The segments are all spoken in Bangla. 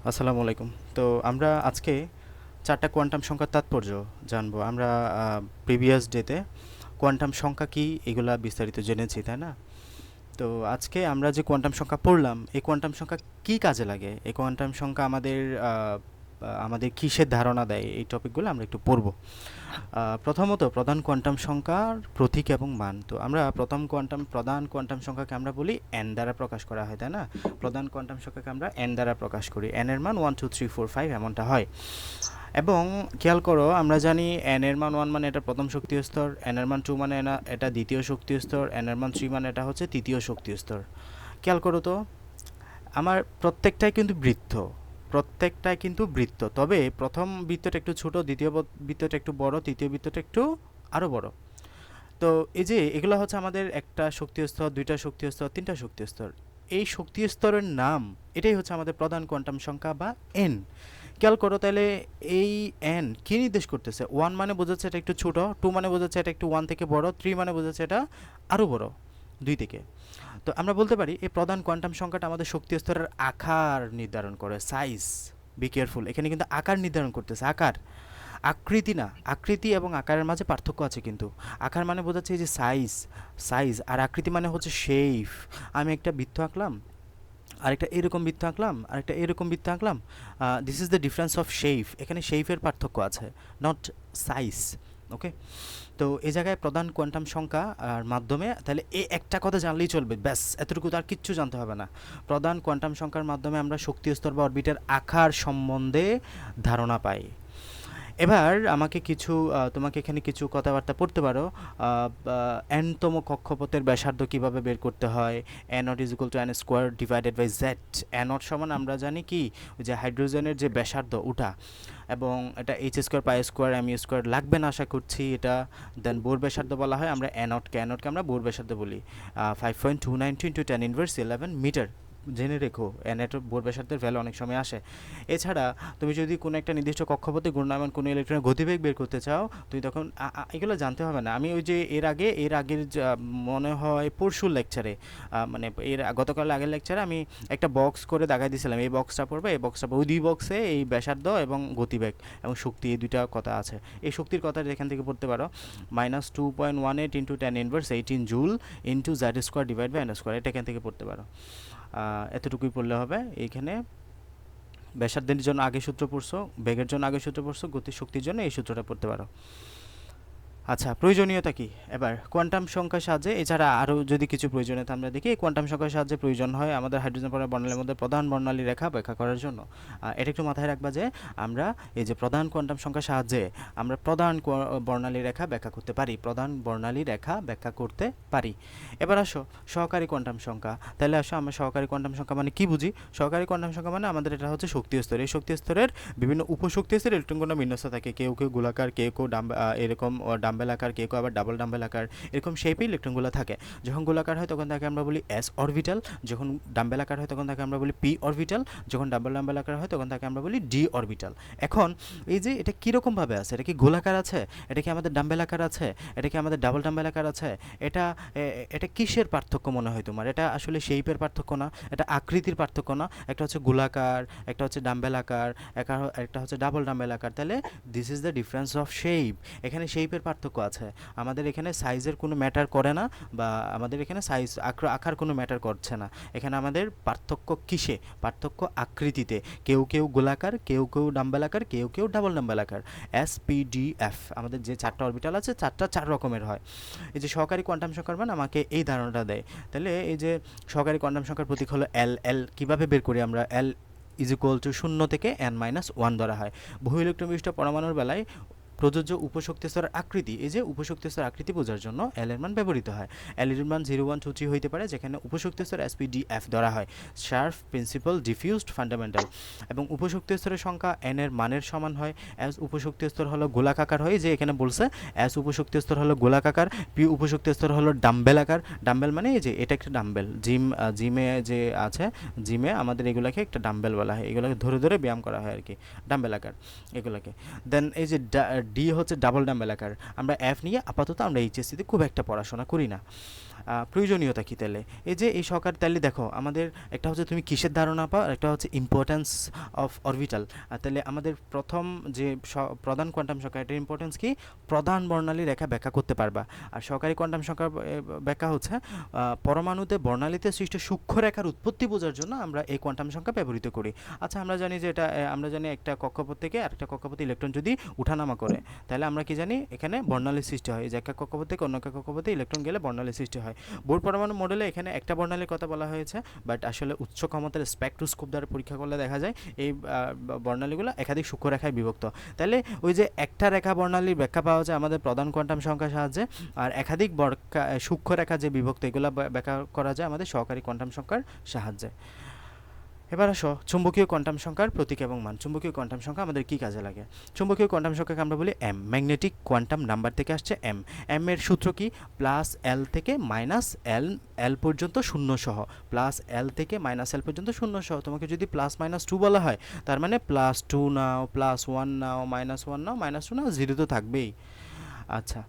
আসসালামু আলাইকুম। তো আমরা আজকে 4টা কোয়ান্টাম সংখ্যার তাৎপর্য জানবো। আমরা প্রিভিয়াস ডেতে কোয়ান্টাম সংখ্যা কী এগুলা বিস্তারিত জেনেছি, তাই না? তো আজকে আমরা যে কোয়ান্টাম সংখ্যা পড়লাম, এই কোয়ান্টাম সংখ্যা কী কাজে লাগে? এই কোয়ান্টাম সংখ্যা আমাদের কিসের ধারণা দেয়? এই টপিকগুলো আমরা একটু পড়ব। প্রথমত প্রধান কোয়ান্টাম সংখ্যার প্রতীক এবং মান। তো আমরা প্রধান কোয়ান্টাম সংখ্যাকে আমরা বলি n দ্বারা প্রকাশ করা হয়, তাই না? প্রধান কোয়ান্টাম সংখ্যাকে আমরা n দ্বারা প্রকাশ করি। n এর মান 1 2 3 4 5 এমনটা হয়। এবং খেয়াল করো, আমরা জানি n এর মান 1 মানে এটা প্রথম শক্তির স্তর, n এর মান 2 মানে এটা দ্বিতীয় শক্তির স্তর, n এর মান 3 মানে এটা হচ্ছে তৃতীয় শক্তির স্তর। খেয়াল করো তো, আমার প্রত্যেকটাই কিন্তু বৃত্ত, তবে প্রথম বৃত্তটা একটু ছোট, দ্বিতীয় বৃত্তটা একটু বড়, তৃতীয় বৃত্তটা একটু আরও বড়। তো এই যে এগুলো হচ্ছে আমাদের একটা শক্তি স্তর, দুইটা শক্তি স্তর, তিনটা শক্তি স্তর। এই শক্তি স্তরের নাম, এটাই হচ্ছে আমাদের প্রধান কোয়ান্টাম সংখ্যা বা এন। খেয়াল করো তাহলে, এই এন কি নির্দেশ করতেছে? 1 মানে বোঝাচ্ছে এটা একটু ছোট, 2 মানে বোঝাচ্ছে এটা একটু 1 থেকে বড়, 3 মানে বোঝাচ্ছে এটা আরও বড়, 2 থেকে। তো আমরা বলতে পারি এই প্রধান কোয়ান্টাম সংখ্যাটা আমাদের শক্তি স্তরের আকার নির্ধারণ করে, সাইজ। বি কেয়ারফুল, এখানে কিন্তু আকার নির্ধারণ করতেছে, আকার, আকৃতি না। আকৃতি এবং আকারের মাঝে পার্থক্য আছে কিন্তু। আকার মানে বোঝাচ্ছে এই যে সাইজ, আর আকৃতি মানে হচ্ছে শেপ। আমি একটা বৃত্ত আঁকলাম, আরেকটা এরকম বৃত্ত আঁকলাম, আরেকটা এরকম বৃত্ত আঁকলাম। This is the difference of shape. এখানে শেপের পার্থক্য আছে, নট সাইজ। ওকে। তো এই জায়গায় প্রধান কোয়ান্টাম সংখ্যা আর মাধ্যমে, তাহলে এই একটা কথা জানলেই চলবে, ব্যাস, এতটুকু তার কিচ্ছু জানতে হবে না। প্রধান কোয়ান্টাম সংখ্যার মাধ্যমে আমরা শক্তি স্তর বা অরবিটের আকার সম্বন্ধে ধারণা পাই। এবার তোমাকে এখানে কিছু কথাবার্তা পড়তে পারো। এনতম কক্ষপথের ব্যাসার্ধ কিভাবে বের করতে হয়? A naught is equal to n square divided by Z. A naught সমান আমরা জানি কি, ওই যে হাইড্রোজেনের যে ব্যাসার্ধ ওটা, এবং এটা H square pi square M square লাগবে না আশা করছি এটা। দেন বোর ব্যাসার্ধ বলা হয় আমরা এ নটকে আমরা বোর ব্যাসার্ধ বলি। 5.292 ইন্টু 10⁻11 মিটার। জেনে রেখো, এনএটের বোর ব্যাসার্ধের ভ্যালু অনেক সময় আসে। এছাড়া তুমি যদি কোনো একটা নির্দিষ্ট কক্ষপথে ঘূর্ণায়মান কোনো ইলেকট্রনের গতিবেগ বের করতে চাও, তুমি তখন এগুলো জানতে হবে না। আমি ওই যে এর আগের মনে হয় পরশুর লেকচারে, মানে গতকাল আগের লেকচারে আমি একটা বক্স করে দেখাই দিয়েছিলাম, এই বক্সটা পড়বে, এই বক্সটা পড়বে, ওই দুই বক্সে এই ব্যাসার্ধ এবং গতিবেগ এবং শক্তি, এই দুইটা কথা আছে। এই শক্তির কথা এখান থেকে পড়তে পারো, -2.18 into 10⁻18 joule into Z square divide by N square, এটা এখান থেকে পড়তে পারো। এতটুকুই পড়লে হবে। এইখানে ব্যাসার্ধের জন্য আগে সূত্র পড়ছো, বেগের জন্য আগে সূত্র পড়ছো, গতির শক্তির জন্য এই সূত্রটা পড়তে পারো। আচ্ছা, প্রয়োজনীয়তা কি? এবার কোয়ান্টাম সংখ্যার সাহায্যে, এছাড়া আরও যদি কিছু প্রয়োজনীয়তা আমরা দেখি, কোয়ান্টাম সংখ্যার সাহায্যে প্রয়োজন হয় আমাদের হাইড্রোজেন পরমাণু বর্ণালীর মধ্যে প্রধান বর্ণালী রেখা ব্যাখ্যা করার জন্য। এটা একটু মাথায় রাখবা যে আমরা এই যে প্রধান কোয়ান্টাম সংখ্যার সাহায্যে আমরা বর্ণালী রেখা ব্যাখ্যা করতে পারি, প্রধান বর্ণালী রেখা ব্যাখ্যা করতে পারি। এবার আসো সহকারী কোয়ান্টাম সংখ্যা। তাহলে আসো, আমরা সহকারী কোয়ান্টাম সংখ্যা মানে কি বুঝি? সহকারী কোয়ান্টাম সংখ্যা মানে আমাদের এটা হচ্ছে শক্তি স্তর। এই শক্তি স্তরের বিভিন্ন উপশক্তি স্তরের ইলেকট্রনগুলো বিন্যস্ত থাকে, কেউ কেউ গোলাকার, কেউ কেউ এরকম ডাম্বেল আকার, কেউ কেউ আবার ডাবল ডাম্বেল আকার, এরকম শেপে ইলেকট্রনগুলো থাকে। যখন গোলাকার হয় তখন তাকে আমরা বলি এস অরবিটাল, যখন ডাম্বেল আকার হয় তখন তাকে আমরা বলি পি অরবিটাল, যখন ডাবল ডাম্বেল আকার হয় তখন তাকে আমরা বলি ডি অরবিটাল। এখন এই যে এটা কীরকমভাবে আছে, এটা কি গোলাকার আছে, এটা কি আমাদের ডাম্বেল আকার আছে, এটা কি আমাদের ডাবল ডাম্বেল আকার আছে, এটা এটা কিসের পার্থক্য মনে হয় তোমার? এটা আসলে শেপের পার্থক্য না, এটা আকৃতির পার্থক্য না। একটা হচ্ছে গোলাকার, একটা হচ্ছে ডাম্বেল আকার, একটা হচ্ছে ডাবল ডাম্বেল আকার। তাহলে this is the difference of shape. এখানে শেপের পার্থক্য আছে। আমাদের এখানে সাইজের কোনো ম্যাটার করে না, বা আমাদের এখানে সাইজ আকার কোনো ম্যাটার করছে না। এখানে আমাদের পার্থক্য কিসে? পার্থক্য আকৃতিতে। কেউ কেউ গোলাকার, কেউ কেউ ডাম্বেল আকার, কেউ কেউ ডাবল ডাম্বেল আকার। এস পি ডি এফ, আমাদের যে 4টা অরবিটাল আছে, 4 রকমের হয়। এই যে সহকারী কোয়ান্টাম সংখ্যার মান আমাকে এই ধারণাটা দেয়। তাহলে এই যে সহকারী কোয়ান্টাম সংখ্যার প্রতীক হলো এল কীভাবে বের করি আমরা? এল ইজ ইকুয়াল টু 0 থেকে n-1 ধরা হয়। বহু ইলেকট্রন বিশিষ্ট পরমাণুর বেলায় প্রযোজ্য উপশক্তি স্তরের আকৃতি, এই যে উপশক্তি স্তরের আকৃতি বোঝার জন্য এল এর মান ব্যবহৃত হয়। এল এর মান 0 1 2 3 হইতে পারে, যেখানে উপশক্তি স্তর এসপিডিএফ ধরা হয়, শার্প, প্রিন্সিপাল, ডিফিউজড, ফান্ডামেন্টাল। এবং উপশক্তি স্তরের সংখ্যা এন এর মানের সমান হয়। এস উপশক্তি স্তর হলো গোলাকার হয়, যে এখানে বলছে এস উপশক্তি স্তর হলো গোলাকার, পি উপশক্তি স্তর হলো ডাম্বেল আকার। ডাম্বেল মানে এই যে এটা একটা ডাম্বেল, জিমে যে আছে, জিমে আমাদের এগুলাকে একটা ডাম্বেল বলা হয়, এগুলোকে ধরে ধরে ব্যায়াম করা হয় আর কি, ডাম্বেল আকার এগুলোকে। দেন এই যে ডি হচ্ছে ডাবল ডাম্বেল আকার। আমরা এফ নিয়ে আপাতত আমরা এইচএসসিতে খুব একটা পড়াশোনা করি না। প্রয়োজনীয়তা কী তাহলে? এই যে এই সহকারী তাহলে দেখো আমাদের একটা হচ্ছে তুমি কিসের ধারণা পাও, আর একটা হচ্ছে ইম্পর্ট্যান্স অফ অরবিটাল। তাহলে আমাদের প্রথম যে প্রধান কোয়ান্টাম সংখ্যা, এটার ইম্পর্টেন্স কি? প্রধান বর্ণালী রেখা ব্যাখ্যা করতে পারবা। আর সহকারী কোয়ান্টাম সংখ্যার ব্যাখ্যা হচ্ছে পরমাণুতে বর্ণালীতে সৃষ্ট সূক্ষ্ম রেখার উৎপত্তি বোঝার জন্য আমরা এই কোয়ান্টাম সংখ্যা ব্যবহৃত করি। আচ্ছা, আমরা জানি যে এটা আমরা জানি একটা কক্ষপথ থেকে আরেকটা কক্ষপথে ইলেকট্রন যদি উঠানামা করে, তাহলে আমরা কি জানি এখানে বর্ণালীর সৃষ্টি হয়। যে একটা কক্ষপথ থেকে অন্য একটা কক্ষপথে ইলেকট্রন গেলে বর্ণালীর সৃষ্টি হয়। বোর পরমাণু মডেলে এখানে একটা বর্ণালীর কথা বলা হয়েছে, বাট আসলে উচ্চ ক্ষমতার স্পেকট্রোস্কোপ দ্বারা পরীক্ষা করলে দেখা যায় এই বর্ণালীগুলো একাধিক সূক্ষ্ম রেখায় বিভক্ত। তাহলে ওই যে একটা রেখা বর্ণালীর ব্যাখ্যা পাওয়া যায় আমাদের প্রধান কোয়ান্টাম সংখ্যার সাহায্যে, আর একাধিক সূক্ষ্ম রেখা যে বিভক্ত, এগুলো ব্যাখ্যা করা যায় আমাদের সহকারী কোয়ান্টাম সংখ্যার সাহায্যে। এবার আসো চুম্বকীয় কোয়ান্টাম সংখ্যার প্রতীক এবং মান। চুম্বকীয় কোয়ান্টাম সংখ্যা আমাদের কী কাজে লাগে? চুম্বকীয় কোয়ান্টাম সংখ্যাকে আমরা বলি এম। ম্যাগনেটিক কোয়ান্টাম নাম্বার থেকে আসছে এম। এম এর সূত্র কি? প্লাস এল থেকে মাইনাস এল পর্যন্ত শূন্য সহ। প্লাস এল থেকে মাইনাস এল পর্যন্ত শূন্য সহ। তোমাকে যদি প্লাস মাইনাস টু বলা হয়, তার মানে প্লাস টু নাও, প্লাস ওয়ান নাও, মাইনাস ওয়ান নাও, মাইনাস টু নাও, জিরো তো থাকবেই। আচ্ছা,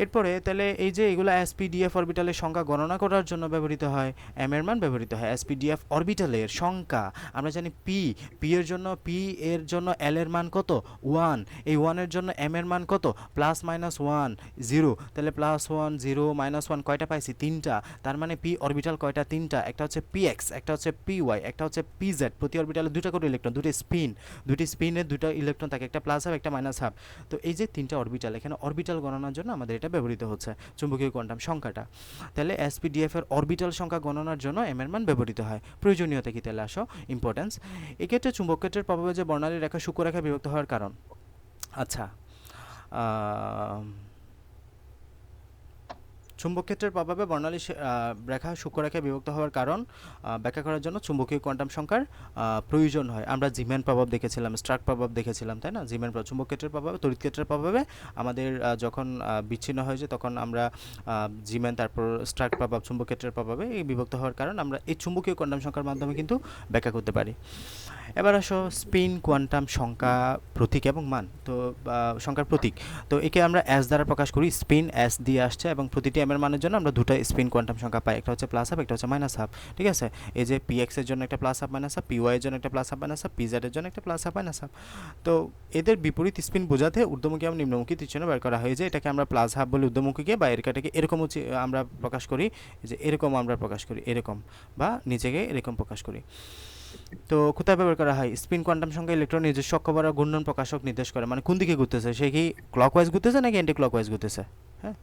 এরপরে তাহলে এই যে এগুলো এসপিডিএফ অরবিটালের সংখ্যা গণনা করার জন্য ব্যবহৃত হয়, এম এর মান ব্যবহৃত হয়। এসপিডিএফ অরবিটালের সংখ্যা আমরা জানি পি এর জন্য এল এর মান কত? 1। এই 1 এর জন্য এম এর মান কত? Plus minus 1 0। তাহলে প্লাস 1 0 মাইনাস 1 কয়টা পাইছি? 3টা। তার মানে পি অরবিটাল কয়টা? 3টা। একটা হচ্ছে পিএক্স, একটা হচ্ছে পিওয়াই, একটা হচ্ছে পিজেড। প্রতি অরবিটালে দুটো করে ইলেকট্রন, দুটি স্পিনের দুটো ইলেকট্রন থাকে, একটা প্লাস হাফ একটা মাইনাস হাফ। তো এই যে 3টা অরবিটাল, এখানে অরবিটাল গণনার জন্য আমাদের এটা ব্যবহৃত হচ্ছে চুম্বকীয় কোয়ান্টাম সংখ্যাটা। তাহলে এসপিডিএফ এর অরবিটাল সংখ্যা গণনার জন্য এম এর মান ব্যবহৃত হয়। প্রয়োজনীয়তা কি তাহলে? আসো ইম্পর্টেন্স। এক্ষেত্রে চুম্বক ক্ষেত্রের প্রভাবে যে বর্ণালী রেখা সূক্ষ্ম রেখা বিভক্ত হওয়ার কারণ। আচ্ছা, চুম্বক ক্ষেত্রের প্রভাবে বর্ণালী রেখা সূক্ষ্ম রেখায় বিভক্ত হওয়ার কারণ ব্যাখ্যা করার জন্য চুম্বকীয় কোয়ান্টাম সংখ্যার প্রয়োজন হয়। আমরা জিম্যান প্রভাব দেখেছিলাম, স্ট্রাক প্রভাব দেখেছিলাম, তাই না? জিম্যান প্রভাব চুম্বক ক্ষেত্রের প্রভাবে, তড়িৎ ক্ষেত্রের প্রভাবে আমাদের যখন বিচ্ছিন্ন হয়ে যায় তখন আমরা জিম্যান, তারপর স্ট্রাক প্রভাব, চুম্বক ক্ষেত্রের প্রভাবে এই বিভক্ত হওয়ার কারণ আমরা এই চুম্বকীয় কোয়ান্টাম সংখ্যার মাধ্যমে কিন্তু ব্যাখ্যা করতে পারি। এবার আসো স্পিন কোয়ান্টাম সংখ্যা প্রতীক এবং মান। তো সংখ্যার প্রতীক, তো একে আমরা এস দ্বারা প্রকাশ করি। স্পিন এস দিয়ে আসছে এবং প্রতিটি এম এর মানের জন্য আমরা দুটো স্পিন কোয়ান্টাম সংখ্যা পাই, একটা হচ্ছে প্লাস হাফ, একটা হচ্ছে মাইনাস হাফ। ঠিক আছে? এই যে পিএক্স এর জন্য একটা plus half minus half, PY এর জন্য একটা plus half minus half, PZ এর জন্য একটা প্লাস হাফ মাইনাস হাফ। তো এদের বিপরীত স্পিন বোঝাতে ঊর্ধ্বমুখী এবং নিম্নমুখী তীরচিহ্ন বের করা হয়েছে। এটাকে আমরা প্লাস হাফ বলি ঊর্ধ্বমুখীকে, বা এরকাটাকে এরকম আমরা প্রকাশ করি, যে এরকম আমরা প্রকাশ করি, এরকম, বা নিচেকে এরকম প্রকাশ করি। তো কোথায় ব্যবহার করা হয়? স্পিন কোয়ান্টাম সংখ্যা ইলেকট্রন নিজস্ব অক্ষবরা ঘূর্ণন প্রকাশক নির্দেশ করে, মানে কোন দিকে ঘুরতেছে, সে কি ক্লকওয়াইজ ঘুরতেছে নাকি অ্যান্টি ক্লকওয়াইজ ঘুরতেছে। হ্যাঁ,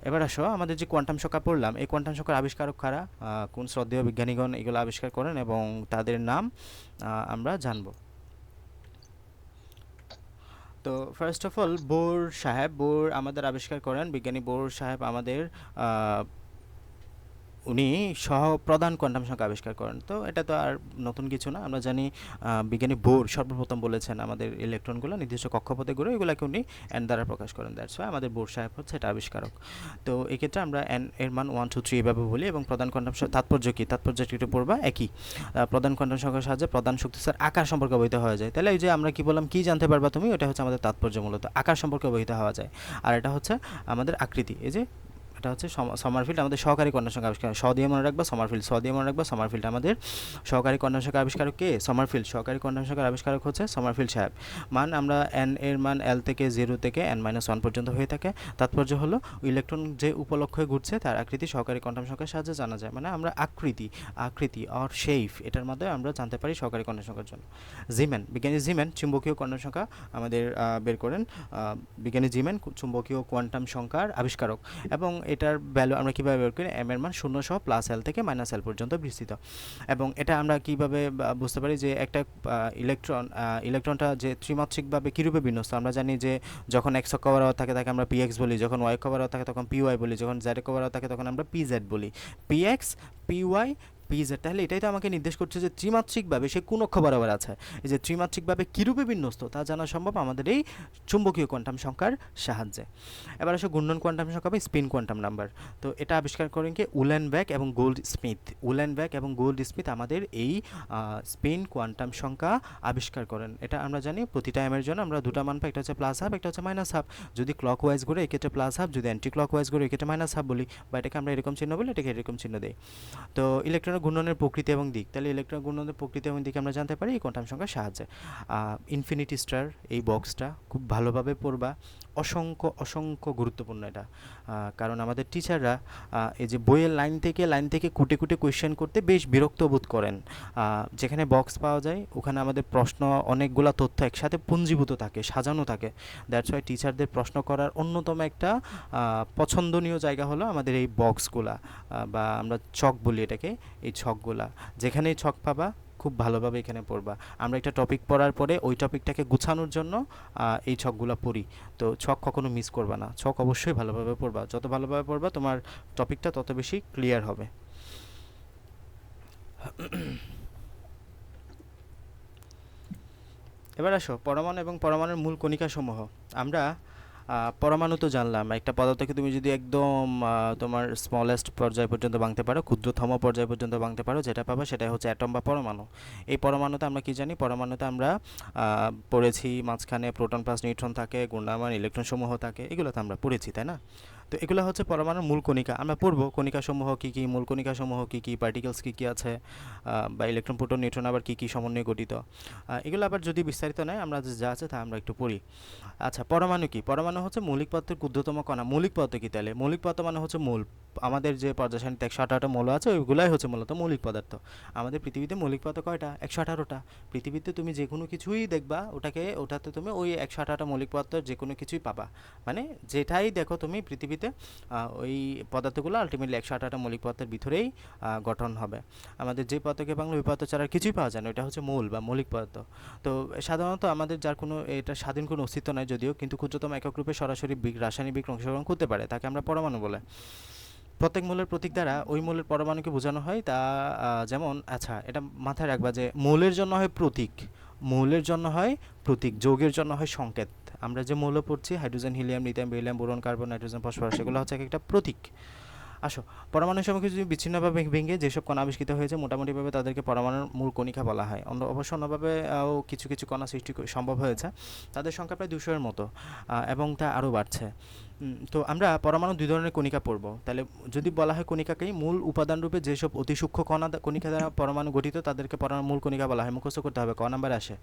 এবার আসো আমাদের যে কোয়ান্টাম সংখ্যা পড়লাম, এই কোয়ান্টাম সংখ্যার আবিষ্কারক কারা, কোন শ্রদ্ধেয় বিজ্ঞানীগণ এগুলো আবিষ্কার করেন এবং তাদের নাম আমরা জানব। তো ফার্স্ট অফ অল বোর সাহেব, বোর আমাদের আবিষ্কার করেন, বিজ্ঞানী বোর সাহেব আমাদের উনি প্রধান কোয়ান্টাম সংখ্যা আবিষ্কার করেন। তো এটা তো আর নতুন কিছু না, আমরা জানি বিজ্ঞানী বোর সর্বপ্রথম বলেছেন আমাদের ইলেকট্রনগুলো নির্দিষ্ট কক্ষপথে ঘুরে, এগুলোকে উনি এন দ্বারা প্রকাশ করেন। দ্যাটস ওয়াই আমাদের বোর সাহেব হচ্ছে এটা আবিষ্কারক। তো এক্ষেত্রে আমরা এন এর মান 1 2 3 এভাবে বলি। এবং প্রধান কোয়ান্টাম তাৎপর্য কী, তাৎপর্যটি একটু পড়বা একই। প্রধান কোয়ান্টাম সংখ্যার সাহায্যে প্রধান শক্তিস্তর আকার সম্পর্কে অবহিত হওয়া যায়। তাহলে এই যে আমরা কি বললাম, কী জানতে পারবা তুমি, ওটা হচ্ছে আমাদের তাৎপর্য, মূলত আকার সম্পর্কে অবহিত হওয়া যায়। আর এটা হচ্ছে আমাদের আকৃতি, এই যে এটা হচ্ছে সমারফিল্ড আমাদের সহকারী কোয়ান্টাম সংখ্যা আবিষ্কার। স দিয়ে মনে রাখবা সমারফিল্ড, স দিয়ে মনে রাখবা সমারফিল্ড। আমাদের সহকারী কোয়ান্টাম সংখ্যা আবিষ্কারক কে? সমারফিল্ড। সহকারী কোয়ান্টাম সংখ্যার আবিষ্কারক হচ্ছে সমারফিল্ড সাহেব। মান আমরা এন এর মান এল থেকে 0 থেকে n-1 পর্যন্ত হয়ে থাকে। তাৎপর্য হলো ইলেকট্রন যে উপলক্ষে ঘুরছে তার আকৃতি সহকারী কোয়ান্টাম সংখ্যার সাহায্যে জানা যায়। মানে আমরা আকৃতি অর শেপ, এটার মাধ্যমে আমরা জানতে পারি সহকারী কোয়ান্টাম সংখ্যার জন্য। জিম্যান, বিজ্ঞানী জিম্যান চুম্বকীয় কোয়ান্টাম সংখ্যা আমাদের বের করেন। বিজ্ঞানী জিম্যান চুম্বকীয় কোয়ান্টাম সংখ্যার আবিষ্কারক, এবং এটার ভ্যালু আমরা কীভাবে বের করি? এম এর মান 0 সহ প্লাস এল থেকে মাইনাস এল পর্যন্ত বিস্তৃত। এবং এটা আমরা কীভাবে বুঝতে পারি যে একটা ইলেকট্রনটা যে ত্রিমাত্রিকভাবে কীরূপে বিন্যস্ত। আমরা জানি যে যখন এক্স অক্ষ বরাবর থাকে তাকে আমরা পিএক্স বলি, যখন ওয়াই অক্ষ বরাবর থাকে তখন পিওয়াই বলি, যখন জেড অক্ষ বরাবর থাকে তখন আমরা পিজেড বলি। পিএক্স, পিওয়াই, পিজেড, তাহলে এটাই তো আমাকে নির্দেশ করছে যে ত্রিমাত্রিকভাবে সে কোন অক্ষ বরাবর আছে। এই যে ত্রিমাত্রিকভাবে কীরূপে বিন্যস্ত তা জানা সম্ভব আমাদের এই চুম্বকীয় কোয়ান্টাম সংখ্যার সাহায্যে। এবার আসো ঘূর্ণন কোয়ান্টাম সংখ্যা বা স্পিন কোয়ান্টাম নাম্বার। তো এটা আবিষ্কার করেন কি উলেনব্যাক এবং গোল্ড স্মিথ। উলেনব্যাক এবং গোল্ড স্মিথ আমাদের এই স্পিন কোয়ান্টাম সংখ্যা আবিষ্কার করেন। এটা আমরা জানি প্রতিটা এমের জন্য আমরা দুটা মান পাই, একটা হচ্ছে প্লাস হাফ, একটা হচ্ছে মাইনাস হাফ। যদি ক্লক ওয়াইজ ঘুরে এক্ষেত্রে প্লাস হাফ, যদি অ্যান্টি ক্লক ওয়াইজ ঘুরে এক্ষেত্রে মাইনাস হাফ বলি, বা এটাকে আমরা এরকম চিহ্ন বলি, এটাকে এরকম চিহ্ন দিই। তো ইলেকট্রনের ঘূর্ণনের প্রকৃতি এবং দিক, তাহলে ইলেকট্রন ঘূর্ণনের প্রকৃতি এবং দিক আমরা জানতে পারি এই কোয়ান্টাম সংখ্যার সাহায্যে। ইনফিনিটি স্টার এই বক্সটা খুব ভালোভাবে পড়বা, অসংখ্য অসংখ্য গুরুত্বপূর্ণ এটা। কারণ আমাদের টিচাররা এই যে বইয়ের লাইন থেকে কুটে কুটে কোয়েশ্চেন করতে বেশ বিরক্ত বোধ করেন। যেখানে বক্স পাওয়া যায় ওখানে আমাদের প্রশ্ন অনেকগুলা তথ্য একসাথে পুঞ্জীভূত থাকে, সাজানো থাকে। দ্যাটস ওয়াই টিচারদের প্রশ্ন করার অন্যতম একটা পছন্দনীয় জায়গা হলো আমাদের এই বক্সগুলা, বা আমরা ছক বলি এটাকে, এই ছকগুলা। যেখানেই ছক পাবা খুব ভালোভাবে এখানে পড়বা। আমরা একটা টপিক পড়ার পরে ওই টপিকটাকে গুছানোর জন্য এই ছকগুলো পড়ি। তো ছক কখনো মিস করবা না, ছক অবশ্যই ভালোভাবে পড়বা। যত ভালোভাবে পড়বা তোমার টপিকটা তত বেশি ক্লিয়ার হবে। এবার আসো পরমাণু এবং পরমাণুর মূল কণিকা সমূহ। আমরা পরমাণু তো জানলাম, একটা পদার্থকে তুমি যদি একদম তোমার স্মলেস্ট পর্যায় পর্যন্ত ভাঙতে পারো, ক্ষুদ্রতম পর্যায় পর্যন্ত ভাঙতে পারো, যেটা পাবা সেটাই হচ্ছে অ্যাটম বা পরমাণু। এই পরমাণুতে আমরা কি জানি? পরমাণুতে আমরা পড়েছি মাঝখানে প্রোটন প্লাস নিউট্রন থাকে, ঘূর্ণায়মান ইলেকট্রন সমূহ থাকে, এগুলো তো আমরা পড়েছি, তাই না? তো এগুলো হচ্ছে পরমাণুর মূল কণিকা। আমরা পড়বো কণিকা সমূহ কী কী, মূল কণিকা সমূহ কী কী, পার্টিকেলস কী কী আছে, বা ইলেকট্রন প্রোটন নিউট্রন আবার কী কী সমন্বয়ে গঠিত। এগুলো আবার যদি বিস্তারিত নয়, আমরা যা আছে তা আমরা একটু পড়ি। আচ্ছা, পরমাণু কি? পরমাণু হচ্ছে মৌলিক পদার্থের ক্ষুদ্রতম কণা। মৌলিক পদার্থ কি তাহলে? মৌলিক পদার্থ মানে হচ্ছে মূল। আমাদের যে পর্যায় সারণীতে 118টা মৌল আছে ওইগুলাই হচ্ছে মূলত মৌলিক পদার্থ। আমাদের পৃথিবীতে মৌলিক পদার্থ কয়টা? 118টা। পৃথিবীতে তুমি যে কোনো কিছুই দেখবা ওটাতে তুমি ওই 118টা মৌলিক পদার্থের যে কোনো কিছুই পাবা। মানে যেটাই দেখো তুমি পৃথিবীতে ওই পদার্থগুলো আলটিমেটলি 118টা মৌলিক পদার্থের ভিতরেই গঠন হবে। আমাদের যে পদার্থকে বাংলা ওই পদার্থ ছাড়া কিছুই পাওয়া যায় না, ওইটা হচ্ছে মূল বা মৌলিক পদার্থ। তো সাধারণত আমাদের যার কোনো এটা স্বাধীন কোনো অস্তিত্ব নাই যদিও, কিন্তু ক্ষুদ্রতম একক রূপে সরাসরি রাসায়নিক বিক্রিয়া অংশগ্রহণ করতে পারে, তাকে আমরা পরমাণু বলে। প্রত্যেক মৌলের প্রতীক দ্বারা ওই মৌলের পরমাণুকে বোঝানো হয়। তা যেমন, আচ্ছা এটা মাথায় রাখবা যে মৌলের জন্য হয় প্রতীক, মৌলের জন্য হয় প্রতীক, যৌগের জন্য হয় সংকেত। আমরা যে মৌল পড়ছি hydrogen, helium, lithium, beryllium, boron, carbon, nitrogen, phosphorus, সেগুলো হচ্ছে একটা প্রতীক। আসো, পরমাণুর সম্মুখে যদি বিচ্ছিন্নভাবে ভেঙে যেসব কণা আবিষ্কৃত হয়েছে মোটামুটিভাবে তাদেরকে পরমাণুর মূল কণিকা বলা হয়। অবশ্য অন্যভাবে কিছু কিছু কণা সৃষ্টি সম্ভব হয়েছে, তাদের সংখ্যা প্রায় 200-এর মতো, এবং তা আরও বাড়ছে। তো আমরা পরমাণু দুই ধরনের কণিকা পড়ব। তাহলে যদি বলা হয় কণিকাকেই মূল উপাদান রূপে যেসব অতি সূক্ষ্ম কণিকা দ্বারা পরমাণু গঠিত তাদেরকে পরমাণু মূল কণিকা বলা হয়। মুখস্থ করতে হবে, ক নাম্বারে আসে।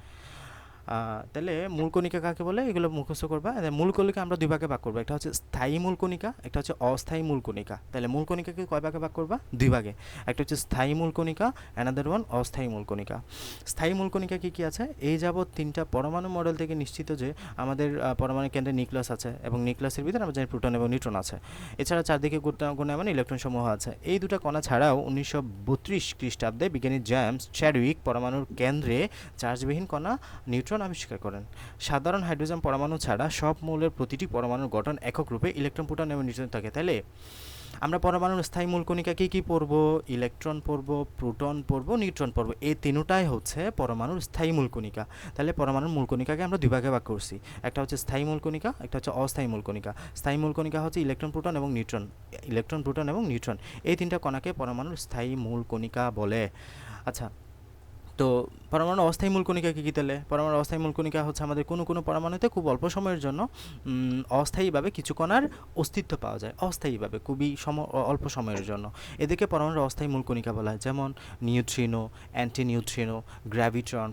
তাহলে মূল কণিকা কাকে বলে এগুলো মুখস্থ করবা। মূল কণিকা আমরা দুই ভাগে ভাগ করবো, একটা হচ্ছে স্থায়ী মূল কণিকা, একটা হচ্ছে অস্থায়ী মূল কণিকা। তাহলে মূল কণিকাকে কয় ভাগে ভাগ করবা? দুই ভাগে। একটা হচ্ছে স্থায়ী মূল কণিকা, অ্যানাদার ওয়ান অস্থায়ী মূল কণিকা। স্থায়ী মূল কণিকা কী কী আছে? এই যাবৎ 3টা পরমাণু মডেল থেকে নিশ্চিত যে আমাদের পরমাণু কেন্দ্রে নিউক্লিয়াস আছে, এবং নিউক্লিয়াসের ভিতরে আমরা জানি প্রোটন এবং নিউট্রন আছে। এছাড়া চারদিকে ঘূর্ণায়মান ইলেকট্রন সমূহ আছে। এই দুটো কণা ছাড়াও 1932 খ্রিস্টাব্দে বিজ্ঞানী জেমস চ্যাডউইক পরমাণুর কেন্দ্রে চার্জবিহীন কণা নিউট্রন আবিষ্কার করেন। সাধারণ হাইড্রোজেন পরমাণু ছাড়া সব মৌলের প্রতিটি পরমাণুর গঠন একক রূপে ইলেকট্রন, প্রোটন এবং নিউট্রন থাকে। তাহলে আমরা পরমাণুর স্থায়ী মূল কণিকা কী পড়ব? ইলেকট্রন পড়ব, প্রোটন পড়ব, নিউট্রন পড়ব। এই তিনটাই হচ্ছে পরমাণুর স্থায়ী মূল কণিকা। তাহলে পরমাণুর মূল কণিকাকে আমরা দুই ভাগে ভাগ করছি, একটা হচ্ছে স্থায়ী মূল কণিকা, একটা হচ্ছে অস্থায়ী মূল কণিকা। স্থায়ী মূল কণিকা হচ্ছে ইলেকট্রন, প্রোটন এবং নিউট্রন। ইলেকট্রন, প্রোটন এবং নিউট্রন, এই 3টা কণাকে পরমাণুর স্থায়ী মূল কণিকা বলে। আচ্ছা, তো পরমাণু অস্থায়ী মূল কণিকা কী কী তাহলে? পরমাণু অস্থায়ী মূল কণিকা হচ্ছে আমাদের কোনো কোনো পরমাণুতে খুব অল্প সময়ের জন্য অস্থায়ীভাবে কিছু কণার অস্তিত্ব পাওয়া যায়, অস্থায়ীভাবে খুবই অল্প সময়ের জন্য। এদেরকে পরমাণুর অস্থায়ী মূল কণিকা বলা হয়। যেমন neutrino, anti neutrino, গ্র্যাভিট্রন,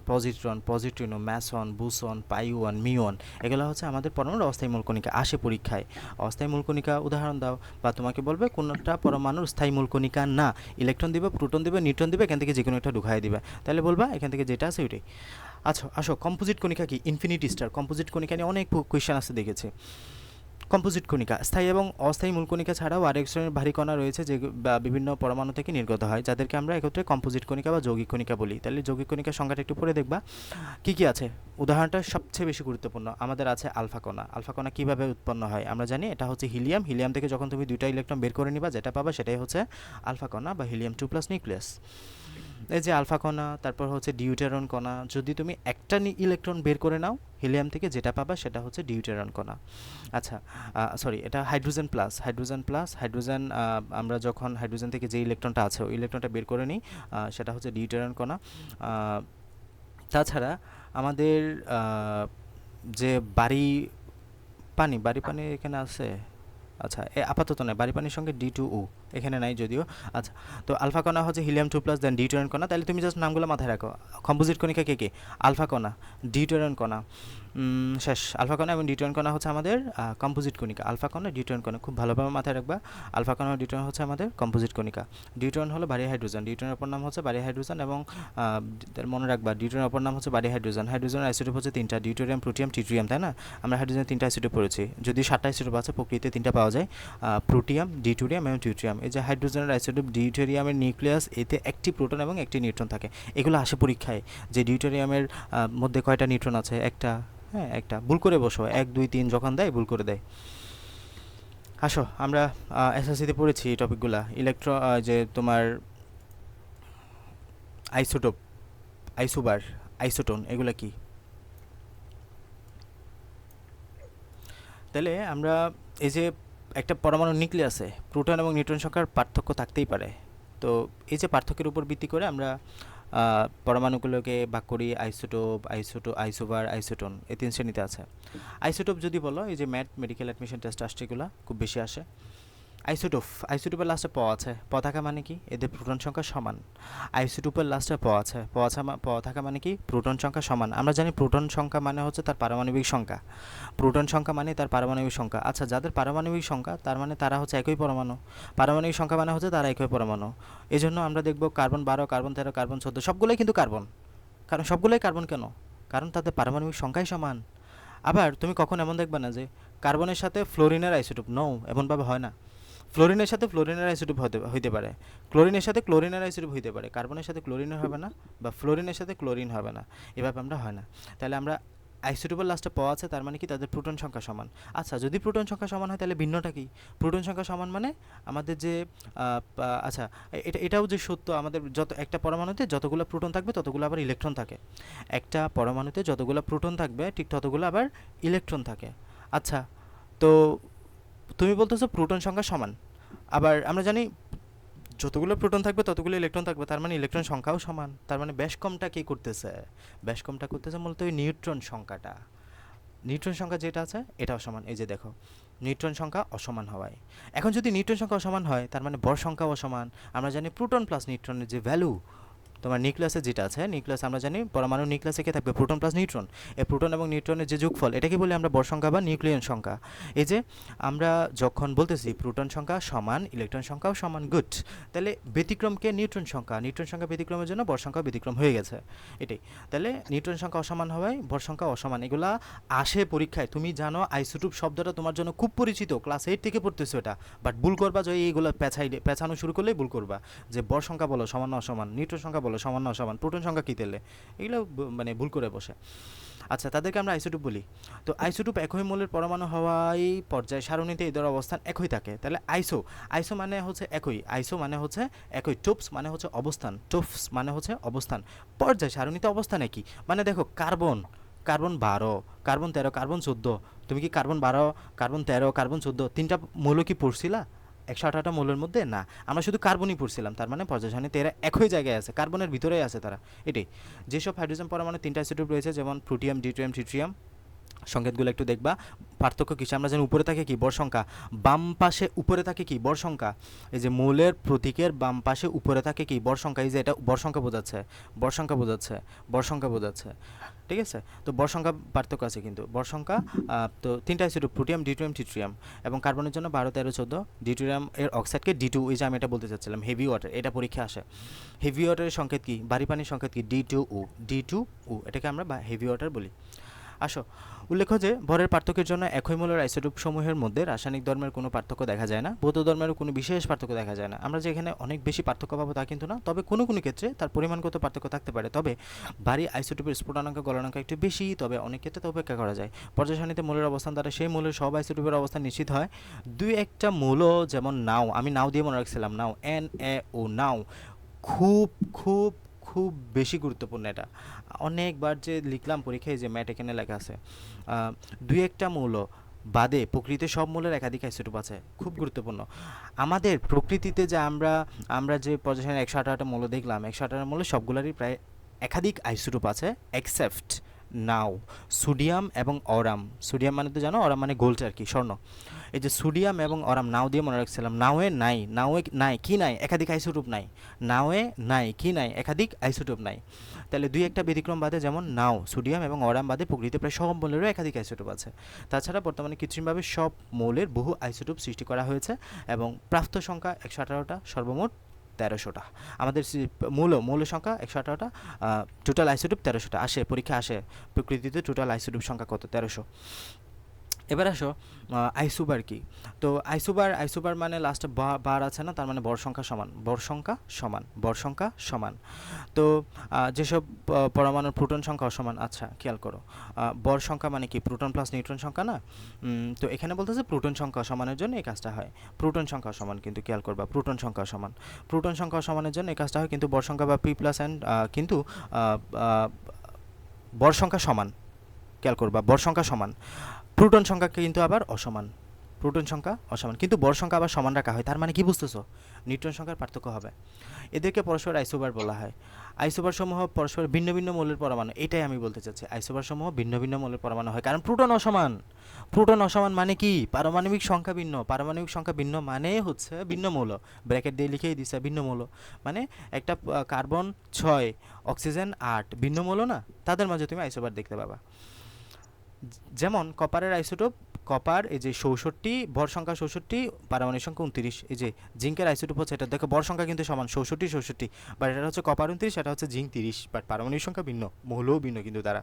পজিট্রিনো, Mason, বুসন, পাইওয়ান, muon, এগুলো হচ্ছে আমাদের পরমাণুর অস্থায়ী মূল কণিকা। আসে পরীক্ষায়, অস্থায়ী মূল কণিকা উদাহরণ দাও, বা তোমাকে বলবে কোনটা পরমাণুর স্থায়ী মূল কণিকা না, ইলেকট্রন দিবে, প্রোটন দিবে, নিউট্রন দিবে, এখান থেকে যে কোনো একটা ঢুকাই দিবে, তাহলে বলবা এখান থেকে যেটা আছে ওইটাই। আচ্ছা আসো, কম্পোজিট কণিকা কি? Infinity star. কম্পোজিট কণিকা নিয়ে অনেক কোয়েশ্চেন আসতে দেখেছি। কম্পোজিট কণিকা স্থায়ী এবং অস্থায়ী মূল কণিকা ছাড়াও আরেক শ্রেণীর ভারী কণা রয়েছে যে বিভিন্ন পরমাণু থেকে নির্গত হয়, যাদেরকে আমরা একত্রে কম্পোজিট কণিকা বা যৌগিক কণিকা বলি। তাহলে যৌগিক কণিকার সংখ্যাটা একটু পরে দেখবা কি কি আছে। উদাহরণটা সবচেয়ে বেশি গুরুত্বপূর্ণ, আমাদের আছে আলফা কণা। আলফা কণা কীভাবে উৎপন্ন হয় আমরা জানি, এটা হচ্ছে হিলিয়াম। হিলিয়াম থেকে যখন তুমি দুইটা ইলেকট্রন বের করে নিবা, যেটা পাবা সেটাই হচ্ছে আলফা কণা বা হিলিয়াম 2+ নিউক্লিয়াস। এই যে আলফা কণা, তারপর হচ্ছে ডিউটেরন কণা। যদি তুমি একটা ইলেকট্রন বের করে নাও হিলিয়াম থেকে, যেটা পাবা সেটা হচ্ছে ডিউটেরন কণা। আচ্ছা, সরি, এটা হাইড্রোজেন প্লাস। হাইড্রোজেন আমরা যখন হাইড্রোজেন থেকে যে ইলেকট্রনটা আছে ওই ইলেকট্রনটা বের করে নিই, সেটা হচ্ছে ডিউটেরন কণা। তাছাড়া আমাদের যে বাড়ি পানি এখানে আছে, আচ্ছা আপাতত নয়, বাড়ি পানির সঙ্গে D2O এখানে নাই যদিও। আচ্ছা, তো আলফা কণা হচ্ছে হিলিয়াম 2+ দেন ডিউটেরন কণা। তাহলে তুমি জাস্ট নামগুলো মাথায় রাখো। কম্পোজিট কণিকা কে কে? আলফা কণা, ডিউটেরন কণা, শেষ। আলফা কণা এবং ডিউটেরন কণা হচ্ছে আমাদের কম্পোজিট কণিকা। আলফা কণা, ডিউটেরন কণা খুব ভালোভাবে মাথায় রাখবা। আলফা কণা ও ডিউটেরন হচ্ছে আমাদের কম্পোজিট কণিকা। ডিউটেরন হলো ভারী হাইড্রোজেন, ডিউটেরনের অপর নাম হচ্ছে ভারী হাইড্রোজেন। এবং মনে রাখবা ডিউটেরনের অপর নাম হচ্ছে ভারী হাইড্রোজেন। হাইড্রোজেনের আইসোটোপ হচ্ছে 3টা, ডিউটেরিয়াম, প্রোটিয়াম, ট্রিটিয়াম, তাই না? আমরা হাইড্রোজেনের 3টা আইসোটোপ পড়েছি, যদি 7টা আইসোটোপ আছে প্রকৃতিতে 3টা পাওয়া যায়, প্রোটিয়াম, ডিউটেরিয়াম এবং টিউট্রিয়াম। এই যে হাইড্রোজেনের আইসোটোপ ডিউটেরিয়ামের নিউক্লিয়াস, এতে একটি প্রোটন এবং একটি নিউট্রন থাকে। এগুলো আসে পরীক্ষায় যে ডিউটেরিয়ামের মধ্যে কয়টা নিউট্রন আছে, একটা। হ্যাঁ, একটা। ভুল করে বসো, 1 2 3 যখন দেয় ভুল করে দেয়। আসো, আমরা এসএসসিতে পড়েছি এই টপিকগুলা। যে তোমার আইসোটোপ, আইসোবার, আইসোটোন, এগুলা কি? তাহলে আমরা এই যে একটা পরমাণু নিউক্লিয়াসে প্রোটন এবং নিউট্রন সংখ্যার পার্থক্য থাকতেই পারে। তো এই যে পার্থক্যের উপর ভিত্তি করে আমরা পরমাণুগুলোকে ভাগ করি আইসোবার, আইসোটোন, এই 3 শ্রেণীতে আছে। আইসোটোপ যদি বলো, এই যে মেডিকেল অ্যাডমিশন টেস্ট আসছে, এগুলো খুব বেশি আসে। আইসোটোপের লাস্টে আছে, থাকা মানে কি? এদের প্রোটন সংখ্যা সমান। আইসোটোপের লাস্টে আছে, থাকা মানে কি? প্রোটন সংখ্যা সমান। আমরা জানি প্রোটন সংখ্যা মানে হচ্ছে তার পারমাণবিক সংখ্যা, প্রোটন সংখ্যা মানে তার পারমাণবিক সংখ্যা। আচ্ছা, যাদের পারমাণবিক সংখ্যা তার মানে তারা হচ্ছে একই পরমাণু। পারমাণবিক সংখ্যা মানে হচ্ছে তারা একই পরমাণু। এই জন্য আমরা দেখব কার্বন 12, কার্বন 13, কার্বন 14 সবগুলোই কিন্তু কার্বন। কারণ সবগুলোই কার্বন কেন? কারণ তাদের পারমাণবিক সংখ্যাই সমান। আবার তুমি কখন এমন দেখবা না যে কার্বনের সাথে ফ্লোরিনের আইসোটোপ, নো, এমনভাবে হয় না। ফ্লোরিনের সাথে ফ্লোরিনের আইসোটোপ হইতে পারে, ক্লোরিনের সাথে ক্লোরিনের আইসোটোপ হইতে পারে, কার্বনের সাথে ক্লোরিনের হবে না, বা ফ্লোরিনের সাথে ক্লোরিন হবে না। এভাবে আমরা হয় না। তাহলে আমরা আইসোটোপের লাস্টে আছে, তার মানে কি? তাদের প্রোটন সংখ্যা সমান। আচ্ছা, যদি প্রোটন সংখ্যা সমান হয় তাহলে ভিন্নটা কি? প্রোটন সংখ্যা সমান মানে আমাদের যে আচ্ছা, এটাও যে সত্য, আমাদের একটা পরমাণুতে যতগুলো প্রোটন থাকবে ততগুলো আবার ইলেকট্রন থাকে। একটা পরমাণুতে যতগুলো প্রোটন থাকবে ঠিক ততগুলো আবার ইলেকট্রন থাকে। আচ্ছা, তো তুমি বলতেছো প্রোটন সংখ্যা সমান, আবার আমরা জানি যতগুলো প্রোটন থাকবে ততগুলো ইলেকট্রন থাকবে, তার মানে ইলেকট্রন সংখ্যাও সমান। তার মানে ব্যাস কমটা কে করতেছে? ব্যাস কমটা করতেছে মূলত ওই নিউট্রন সংখ্যাটা। নিউট্রন সংখ্যা যেটা আছে এটাও সমান। এই যে দেখো, নিউট্রন সংখ্যা অসমান হওয়ায়। এখন যদি নিউট্রন সংখ্যা অসমান হয় তার মানে ভর সংখ্যাও অসমান। আমরা জানি প্রোটন প্লাস নিউট্রনের যে ভ্যালু তোমার নিউক্লিয়াসে যেটা আছে, নিউক্লিয়াস আমরা জানি পরমাণু নিউক্লিয়াসে কে থাকবে? Proton plus neutron. এই প্রোটন এবং নিউট্রনের যে যোগফল, এটাকে বলি আমরা ভর সংখ্যা বা নিউক্লিয়ন সংখ্যা। এই যে আমরা যখন বলতেছি প্রোটন সংখ্যা সমান, ইলেকট্রন সংখ্যাও সমান, গুড। তাহলে ব্যতিক্রমকে নিউট্রন সংখ্যা, নিউট্রন সংখ্যা ব্যতিক্রমের জন্য ভর সংখ্যা ব্যতিক্রম হয়ে গেছে, এটাই। তাহলে নিউট্রন সংখ্যা অসমান হওয়ায় ভর সংখ্যা অসমান, এগুলা আসে পরীক্ষায়। তুমি জানো আইসোটোপ শব্দটা তোমার জন্য খুব পরিচিত, ক্লাস 8 থেকে পড়তেছো এটা, বাট ভুল করবা যে এইগুলো পেছানো শুরু করলেই ভুল করবা। যে ভর সংখ্যা বলো সমান না অসমান, নিউট্রন সংখ্যা বলো সমান না অসমান, প্রোটন সংখ্যা কী তেলে, এগুলো মানে ভুল করে বসে। আচ্ছা, তাদেরকে আমরা আইসোটোপ বলি। তো আইসোটোপ একই মৌলের পরমাণু হওয়ায় পর্যায় সারণীতে এদের অবস্থান একই থাকে। তাহলে আইসো মানে হচ্ছে একই, আইসো মানে হচ্ছে একই, টোপস মানে হচ্ছে অবস্থান, টোপস মানে হচ্ছে অবস্থান, পর্যায় সারণীতে অবস্থান একই। মানে দেখো কার্বন 12, কার্বন 13, কার্বন 14, তুমি কি কার্বন 12, কার্বন 13, কার্বন 14 3টা মৌল কি পড়ছিলা 118টা মৌলের মধ্যে? না, আমরা শুধু কার্বনই পড়ছিলাম। তার মানে পর্যায় সারণীতে এরা একই জায়গায় আছে, কার্বনের ভিতরেই আছে তারা, এটাই। যেসব হাইড্রোজেন পরমাণু 3টা আইসোটোপ রয়েছে, যেমন প্রোটিয়াম, ডিউটেরিয়াম, ট্রিটিয়াম, সংকেতগুলো একটু দেখবা। পার্থক্য কিসে? আমরা জানি উপরে থাকে কি? ভর সংখ্যা। বাম পাশে উপরে থাকে কি? ভর সংখ্যা। এই যে মৌলের প্রতীকের বাম পাশে উপরে থাকে কি? ভর সংখ্যা। এই যে এটা ভর সংখ্যা বোঝাচ্ছে, ভর সংখ্যা বোঝাচ্ছে, ভর সংখ্যা বোঝাচ্ছে, ঠিক আছে? তো ভর সংখ্যা পার্থক্য আছে কিন্তু, ভর সংখ্যা। তো 3টা আইসোটোপ, প্রোটিয়াম, ডিউটেরিয়াম, ট্রিটিয়াম। এবং কার্বনের জন্য 12, 13, 14, ডিউটেরিয়াম এর অক্সাইডকে D2, এই যে আমি এটা বলতে চাচ্ছিলাম, হেভি ওয়াটার, এটা পরীক্ষা আসে। হেভি ওয়াটারের সংকেত কি? ভারী পানির সংকেত কি? D2O, D2O, এটাকে আমরা হেভি ওয়াটার বলি। আসো, উল্লেখ্য যে ভরের পার্থক্যের জন্য একই মূলের আইসোটোপ সমূহের মধ্যে রাসায়নিক ধর্মের কোনো পার্থক্য দেখা যায় না, ভৌত ধর্মেরও কোনো বিশেষ পার্থক্য দেখা যায় না। আমরা যে এখানে অনেক বেশি পার্থক্য পাবো তা কিন্তু না, তবে কোনো কোনো ক্ষেত্রে তার পরিমাণগত পার্থক্য থাকতে পারে। তবে ভারী আইসোটোপের স্ফুটনাঙ্ক গলনাঙ্ক একটু বেশি, তবে অনেক ক্ষেত্রে তা উপেক্ষা করা যায়। পর্যায় সারণীতে মূলের অবস্থান দ্বারা সেই মূলের সব আইসোটোপের অবস্থান নিশ্চিত হয়। দুই একটা মূল যেমন নাও, আমি নাও দিয়ে মনে রাখছিলাম, নাও NaO, নাও খুব খুব খুব বেশি গুরুত্বপূর্ণ। এটা অনেকবার যে লিখলাম পরীক্ষায়, যে ম্যাট এখানে লেখা আছে, দুই একটা মৌল বাদে প্রকৃতিতে সব মৌলের একাধিক আইসোটোপ আছে, খুব গুরুত্বপূর্ণ। আমাদের প্রকৃতিতে যে আমরা আমরা যে পর্যায়ে 118টা মৌল দেখলাম, 118টা মৌলের সবগুলোরই প্রায় একাধিক আইসোটোপ আছে, এক্সেপ্ট নাও, সোডিয়াম এবং অরাম। সোডিয়াম মানে তো জানো, অরাম মানে গোল্ড আর কি, স্বর্ণ। এই যে সোডিয়াম এবং অরাম নাও দিয়ে মনে রাখছিলাম, নাওয়ে নাই, নাওয়ে নাই কি নাই, একাধিক আইসোটোপ নাই, নাওয়ে নাই কি নাই, একাধিক আইসোটোপ নাই। তাহলে দুই একটা ব্যতিক্রম বাদে, যেমন নাও, সোডিয়াম এবং অরাম বাদে প্রকৃতিতে প্রায় সব মৌলেরও একাধিক আইসোটোপ আছে। তাছাড়া বর্তমানে কৃত্রিমভাবে সব মৌলের বহু আইসোটোপ সৃষ্টি করা হয়েছে এবং প্রাপ্ত সংখ্যা 118টা, সর্বমোট 1300টা। আমাদের মৌলের সংখ্যা 118টা, টোটাল আইসোটোপ 1300টা। আসে, পরীক্ষা আসে প্রকৃতিতে টোটাল আইসোটোপ সংখ্যা কত, 1300। এবার আসো আইসোবার কি। তো আইসোবার মানে লাস্টে বার আছে না, তার মানে ভর সংখ্যা সমান, ভর সংখ্যা সমান, ভর সংখ্যা সমান। তো যেসব পরমাণুর প্রোটন সংখ্যা অসমান, আচ্ছা খেয়াল করো, ভর সংখ্যা মানে কি, প্রোটন প্লাস নিউট্রন সংখ্যা না। তো এখানে বলতেছে প্রোটন সংখ্যা সমানের জন্য এই কাজটা হয়, প্রোটন সংখ্যা সমান, কিন্তু খেয়াল করবা প্রোটন সংখ্যা সমান, প্রোটন সংখ্যা সমানের জন্য এই কাজটা হয়, কিন্তু ভর সংখ্যা বা P প্লাস অ্যান্ড কিন্তু ভর সংখ্যা সমান, খেয়াল করবা ভর সংখ্যা সমান, প্রোটন সংখ্যা কিন্তু আবার অসমান, প্রোটন সংখ্যা অসমান, কিন্তু ভর সংখ্যা আবার সমান রাখা হয়। তার মানে কি বুঝতেছো, নিউট্রন সংখ্যার পার্থক্য হবে। এদেরকে পরস্পর আইসোবার বলা হয়। আইসোবার সমূহ পরস্পর ভিন্ন ভিন্ন মৌলের পরমাণু, এটাই আমি বলতে চাচ্ছি, আইসোবার সমূহ ভিন্ন ভিন্ন মৌলের পরমাণু হয় কারণ প্রোটন অসমান। প্রোটন অসমান মানে কি, পারমাণবিক সংখ্যা ভিন্ন, পারমাণবিক সংখ্যা ভিন্ন মানে হচ্ছে ভিন্ন মৌল, ব্র্যাকেট দিয়ে লিখেই দিছে ভিন্ন মৌল, মানে একটা কার্বন 6, অক্সিজেন 8, ভিন্ন মৌল না, তাদের মাঝে তুমি আইসোবার দেখতে পাবা। যেমন কপারের আইসোটোপ, কপার এই যে 64, ভর সংখ্যা 64, পারমাণবিক সংখ্যা 29। এই যে জিঙ্কের আইসোটোপ হচ্ছে এটা, দেখো ভর সংখ্যা কিন্তু সমান 64, বাট এটা হচ্ছে কপার 29, এটা হচ্ছে জিঙ্ক 30, বাট পারমাণবিক সংখ্যা ভিন্ন, মৌলও ভিন্ন, কিন্তু তারা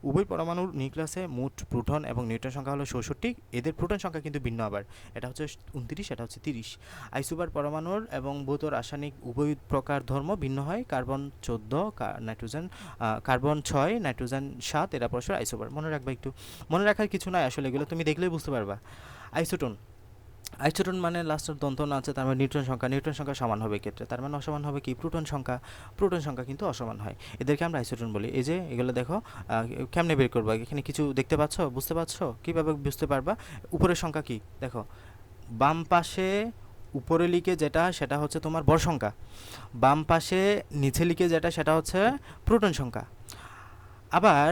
উভয় পরমাণুর নিউক্লিয়াসে মোট প্রোটন এবং নিউট্রন সংখ্যা হলো 64, এদের প্রোটন সংখ্যা কিন্তু ভিন্ন, আবার এটা হচ্ছে 29, এটা হচ্ছে 30। আইসোবার পরমাণুর এবং ভৌত রাসায়নিক উভয় প্রকার ধর্ম ভিন্ন হয়, কার্বন 14, নাইট্রোজেন কার্বন 6, নাইট্রোজেন 7, এরা পরস্পর আইসোবার। মনে রাখবা, একটু মনে রাখার কিছু নাই আসলে, এগুলো তুমি দেখলেই বুঝতে পারবা। আইসোটোন, আইসোটোন মানে লাস্টের দন্তন আছে, তার মানে নিউট্রন সংখ্যা, নিউট্রন সংখ্যা সমান হবে ক্ষেত্রে, তার মানে অসমান হবে কি, প্রোটন সংখ্যা, প্রোটন সংখ্যা কিন্তু অসমান হয়, এদেরকে আমরা আইসোটোন বলি। এই যে এগুলো দেখো কেমনে বের করবা, এখানে কিছু দেখতে পাচ্ছ, বুঝতে পারছো, কীভাবে বুঝতে পারবা। উপরের সংখ্যা কি দেখো, বাম পাশে উপরে লিখে যেটা সেটা হচ্ছে তোমার ভর সংখ্যা, বাম পাশে নিচে লিখে যেটা সেটা হচ্ছে প্রোটন সংখ্যা। আবার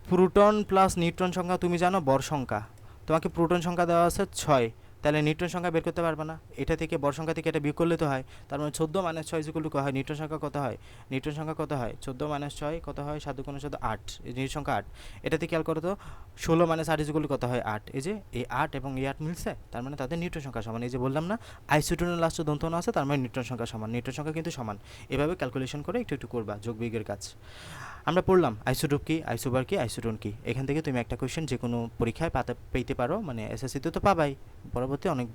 প্রোটন প্লাস নিউট্রন সংখ্যা তুমি জানো ভর সংখ্যা, তোমাকে প্রোটন সংখ্যা দেওয়া আছে 6, তাহলে নিউট্রন সংখ্যা বের করতে পারবে না, এটা থেকে ভর সংখ্যা থেকে এটা বিয়োগ করলে তো হয়, তার মানে 14 - 6 = হয়, নিউট্রন সংখ্যা কত হয়, নিউট্রন সংখ্যা কত হয়, 14 - 6 কত হয়, 7 × 14 8, এই নিউট্রন সংখ্যা 8। এটাতে খেয়াল করো তো, 16 - 8 = কত হয়, 8। এই যে এই 8 এবং এই 8 মিলছে, তার মানে তাদের নিউট্রন সংখ্যা সমান। এই যে বললাম না, আইসোটোনের লাস্টে দন্তন আছে, তার মানে নিউট্রন সংখ্যা সমান, নিউট্রন সংখ্যা কিন্তু সমান। এভাবে ক্যালকুলেশন করে একটু একটু করবা, যোগবিয়োগের কাজ। আমরা পড়লাম আইসোটোপ কি, আইসোবার কি, আইসোটোন কি। এখান থেকে তুমি একটা কোয়েশ্চেন যে কোনো পরীক্ষায় পেতে পারো, মানে এসএসসিতে তো পাবাই, পরবর্তী অনেক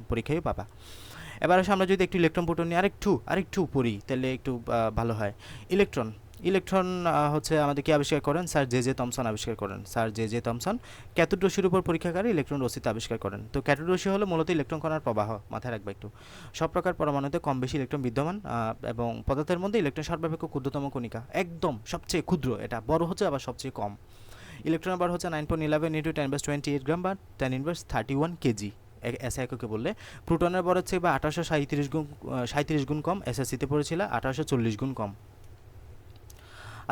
পরীক্ষায় পাবা। এবার আসলে আমরা যদি একটু ইলেকট্রন প্রোটন নিয়ে আরেকটু পড়ি, তাহলে একটু ভালো হয়। ইলেকট্রন, ইলেকট্রন হচ্ছে আমাদের কি আবিষ্কার করেন, স্যার জে থমসন আবিষ্কার করেন, স্যার জে থমসন ক্যাথোড রশ্মির উপর পরীক্ষাগারে ইলেকট্রন রশ্মিতে আবিষ্কার করেন। তো ক্যাথোড রশ্মি হলো মূলত ইলেকট্রন কণার প্রবাহ, মাথায় রাখবা একটু। সব প্রকার পরমাণুতে কম বেশি ইলেকট্রন বিদ্যমান, এবং পদার্থের মধ্যে ইলেকট্রন সর্বাপেক্ষ ক্ষুদ্রতম কণিকা, একদম সবচেয়ে ক্ষুদ্র, এটা বড় হচ্ছে আবার সবচেয়ে কম। ইলেকট্রনের বার হচ্ছে 9.11 × 10^28 গ্রাম বা 10^31 কেজি এসআই এককে বললে। প্রোটনের বর হচ্ছে বা 1837 গুণ কম, এসএসসিতে পড়েছিল 1840 গুণ কম।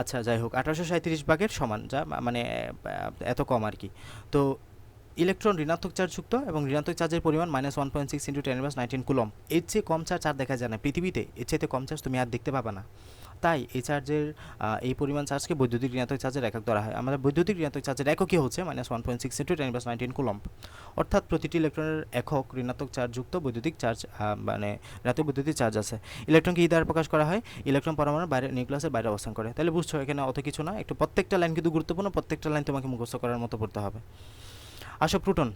আচ্ছা যাই হোক, 1837 ভাগের সমান, যা মানে এত কম আর কি। তো ইলেকট্রন ঋণাত্মক চার্জযুক্ত এবং ঋণাত্মক চার্জের পরিমাণ -1.6 × 10^19 কুলম। এর চেয়ে কম চার্জ আর দেখা যায় না পৃথিবীতে, এর চাইতে কম চার্জ তুমি আর দেখতে পাবা না। তাই এই চার্জের এই পরিমাণ চার্জকে বৈদ্যুতিক ঋণাত্মক চার্জের একক ধরা হয়। আমাদের বৈদ্যুতিক ঋণাত্মক চার্জের এককই হচ্ছে -1.6 × 10⁻19 কুলম্ব, অর্থাৎ প্রতিটি ইলেকট্রনের একক ঋণাত্মক চার্জযুক্ত বৈদ্যুতিক চার্জ মানে ঋণাত্মক বৈদ্যুতিক চার্জ আছে। ইলেকট্রনকে কি দ্বারা প্রকাশ করা হয়? ইলেকট্রন পরমাণুর বাইরে, নিউক্লিয়াসের বাইরে অবস্থান করে। তাহলে বুঝছো এখানে অত কিছু না, একটু প্রত্যেকটা লাইন কিন্তু গুরুত্বপূর্ণ, প্রত্যেকটা লাইন তোমাকে মুখস্থ করার মতো পড়তে হবে। আসো প্রোটন।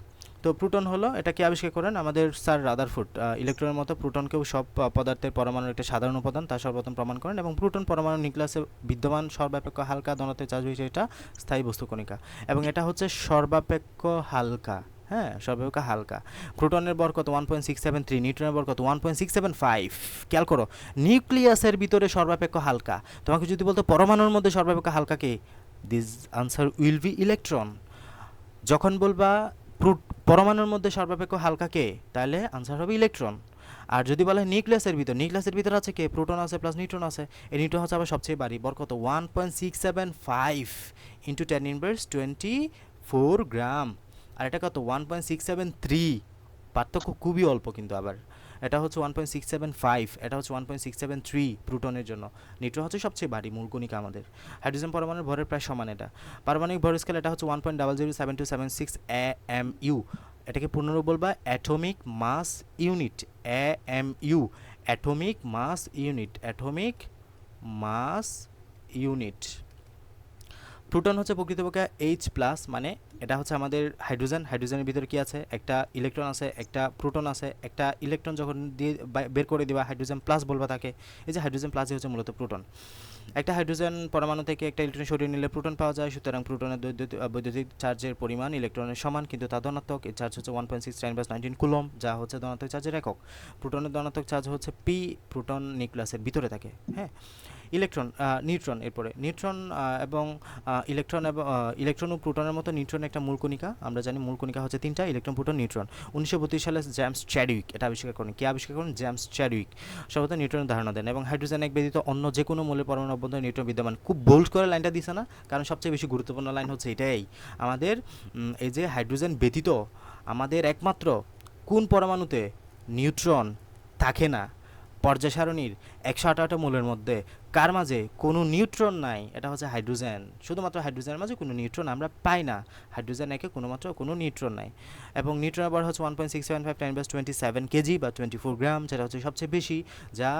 তো প্রোটন হলো, এটা কি আবিষ্কার করেন? আমাদের স্যার রাদারফোর্ড। ইলেকট্রনের মতো প্রোটনকেও সব পদার্থের পরমাণুর একটা সাধারণ উপাদান তা সর্বপ্রথম প্রমাণ করেন, এবং প্রোটন পরমাণু নিউক্লিয়াসে বিদ্যমান সর্বাপেক্ষা হালকা ধনাত্মক চার্জ বিশিষ্ট এটা স্থায়ী বস্তু কণিকা, এবং এটা হচ্ছে সর্বাপেক্ষ হালকা। হ্যাঁ, সর্বাপেক্ষা হালকা। প্রোটনের ভর কত? 1.673। নিউট্রনের ভর কত? 1.675। খেয়াল করো, নিউক্লিয়াসের ভিতরে সর্বাপেক্ষ হালকা। তোমাকে যদি বলতো পরমাণুর মধ্যে সর্বাপেক্ষ হালকা কে, this answer will be electron. যখন বলবা পরমাণুর মধ্যে সর্বাপেক্ষ হালকা কে, তাহলে আনসার হবে ইলেকট্রন। আর যদি বলা হয় নিউক্লিয়াসের ভিতর, নিউক্লিয়াসের ভিতর আছে কে? প্রোটন আছে প্লাস নিউট্রন আছে। এই নিউট্রন হচ্ছে আবার সবচেয়ে ভারী, বর কত? 1.675 × 10⁻24 গ্রাম। আর এটা কত? 1.673। পার্থক্য খুবই অল্প কিন্তু। আবার এটা হচ্ছে 1.675, এটা হচ্ছে 1.673 প্রোটনের জন্য। নিউট্রন হচ্ছে সবচেয়ে ভারী মূল কণিকা আমাদের। হাইড্রোজেন পরমাণুর ভরের প্রায় সমান এটা। পারমাণবিক ভর স্কেল এটা হচ্ছে 1.007276 AMU। এটাকে পূর্ণরূপ বলবা atomic mass unit. AMU, atomic mass unit, atomic mass unit. Proton হচ্ছে প্রকৃতপক্ষে H+, মানে এটা হচ্ছে আমাদের হাইড্রোজেন। হাইড্রোজেনের ভিতরে কি আছে? একটা ইলেকট্রন আছে, একটা প্রোটন আছে। একটা ইলেকট্রন যখন দিয়ে বের করে দিবা হাইড্রোজেন প্লাস বলবা তাকে। এই যে হাইড্রোজেন প্লাসই হচ্ছে মূলত প্রোটন। একটা হাইড্রোজেন পরমাণু থেকে একটা ইলেকট্রন সরিয়ে নিলে প্রোটন পাওয়া যায়। সুতরাং প্রোটনের বৈদ্যুতিক চার্জের পরিমাণ ইলেকট্রনের সমান, কিন্তু তা ধনাত্মক। এর চার্জ হচ্ছে 1.6 × 10⁻19 কুলম্ব, যা হচ্ছে ধনাত্মক চার্জের একক। প্রোটনের ধনাত্মক চার্জ হচ্ছে P। প্রোটন নিউক্লিয়াসের ভিতরে থাকে। হ্যাঁ, ইলেকট্রন, নিউট্রন। এরপরে নিউট্রন এবং ইলেকট্রন ও প্রোটনের মতো নিউট্রন একটা মূল কণিকা। আমরা জানি মূল কণিকা হচ্ছে তিনটা: ইলেকট্রন, প্রোটন, নিউট্রন। 1932 সালে জেমস চ্যাডউইক এটা আবিষ্কার করেন। কে আবিষ্কার করেন? জেমস চ্যাডউইক সর্বপ্রথম নিউট্রনের ধারণা দেন। এবং হাইড্রোজেন এক ব্যতীত অন্য যে কোনো মূলের পরমাণু অভ্যন্তরে নিউট্রন বিদ্যমান। খুব বোল্ড করে লাইনটা দিছে না? কারণ সবচেয়ে বেশি গুরুত্বপূর্ণ লাইন হচ্ছে এটাই। আমাদের এই যে হাইড্রোজেন ব্যতীত আমাদের একমাত্র কোন পরমাণুতে নিউট্রন থাকে না? পর্যায় সারণীর 158টা মূলের মধ্যে কার মাঝে কোনো নিউট্রন নাই? এটা হচ্ছে হাইড্রোজেন। শুধুমাত্র হাইড্রোজেনের মাঝে কোনো নিউট্রন আমরা পাই না। হাইড্রোজেন একে কোনো নিউট্রন নাই। এবং নিউট্রনের ভর হচ্ছে 1.675 × 10⁻27 কেজি বা 24 গ্রাম, যেটা হচ্ছে সবচেয়ে বেশি, যা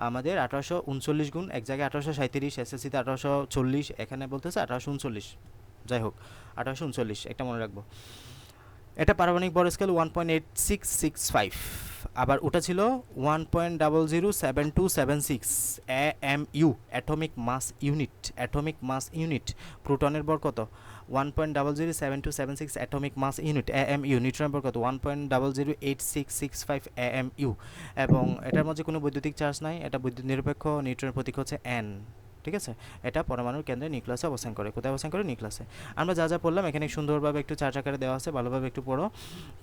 আমাদের 1839 গুণ। এক জায়গায় 1837, এসএসসিতে 1840, এখানে বলতেছে 1839। যাই হোক, 1839 একটা মনে রাখবো। এটা পারমাণবিক ভর স্কেল 1.8665। আবার ওটা ছিল 1.007276 AMU, atomic mass unit. Atomic mass unit. প্রোটনের ভর কত? 1.007276 অ্যাটমিক মাস ইউনিট AMU। নিউট্রনের ভর কত? 1.008665 AMU। এবং এটার মধ্যে কোনো বৈদ্যুতিক চার্জ নাই। এটা বৈদ্যুৎ নিরপেক্ষ। নিউট্রনের প্রতীক হচ্ছে N। ঠিক আছে, এটা পরমাণুর কেন্দ্রে নিউক্লিয়াসে অবস্থান করে। কোথায় অবস্থান করে? নিউক্লিয়াসে। আমরা যা যা পড়লাম এখানে সুন্দরভাবে একটু চার্জ আকারে দেওয়া আছে, ভালোভাবে একটু পড়ো।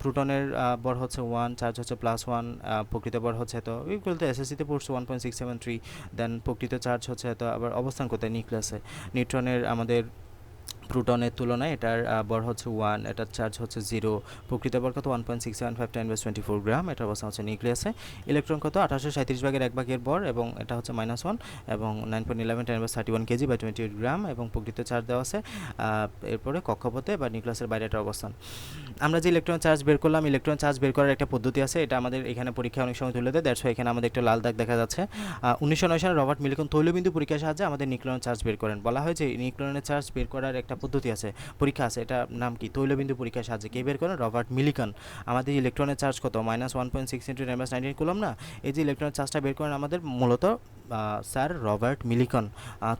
প্রোটনের ভর হচ্ছে 1, চার্জ হচ্ছে +1, প্রকৃত ভর হচ্ছে এত। ইকুয়াল টু এসএসসিতে পড়ছো 1.673। দেন প্রকৃত চার্জ হচ্ছে এত। আবার অবস্থান কোথায়? নিউক্লিয়াসে। নিউট্রনের আমাদের প্রোটনের তুলনায় এটার ভর হচ্ছে 1, এটার চার্জ হচ্ছে 0। প্রকৃত ভর কত? 1.675 × 10⁻24 গ্রাম। এটার অবস্থান হচ্ছে নিউক্লিয়াসে। ইলেকট্রন কত? 1837 ভাগের 1 ভাগের ভর, এবং এটা হচ্ছে -1, এবং 9.11 × 10⁻31 কেজি বা 28 গ্রাম, এবং প্রকৃত চার্জ দেওয়া আছে। এরপরে কক্ষপথে বা নিউক্লিয়াসের বাইরে এটার অবস্থান। আমরা যে ইলেকট্রন চার্জ বের করলাম, ইলেকট্রন চার্জ বের করার একটা পদ্ধতি আছে। এটা আমাদের এখানে পরীক্ষায় অনেক সময় তুলে দেয়। দ্যাটস এখানে আমাদের একটা লাল দাগ দেখা যাচ্ছে। 1909 সালে রবার্ট মিলিকন তৈলবিন্দু পরীক্ষার সাহায্যে আমাদের নিউক্লিয়ন চার্জ বের করেন। বলা হয় যে নিউক্লিয়নের চার্জ বের করার একটা পদ্ধতি আছে, পরীক্ষা আছে। এটা নাম কি? তৈলবিন্দু পরীক্ষার সাহায্যে কে বের করেন? Robert Millikan. আমাদের ইলেকট্রনের চার্জ কত? -1.6 × 10⁻19 কুলম্ব না? এই যে ইলেকট্রনের চার্জটা বের করেন আমাদের মূলত স্যার রবার্ট মিলিকন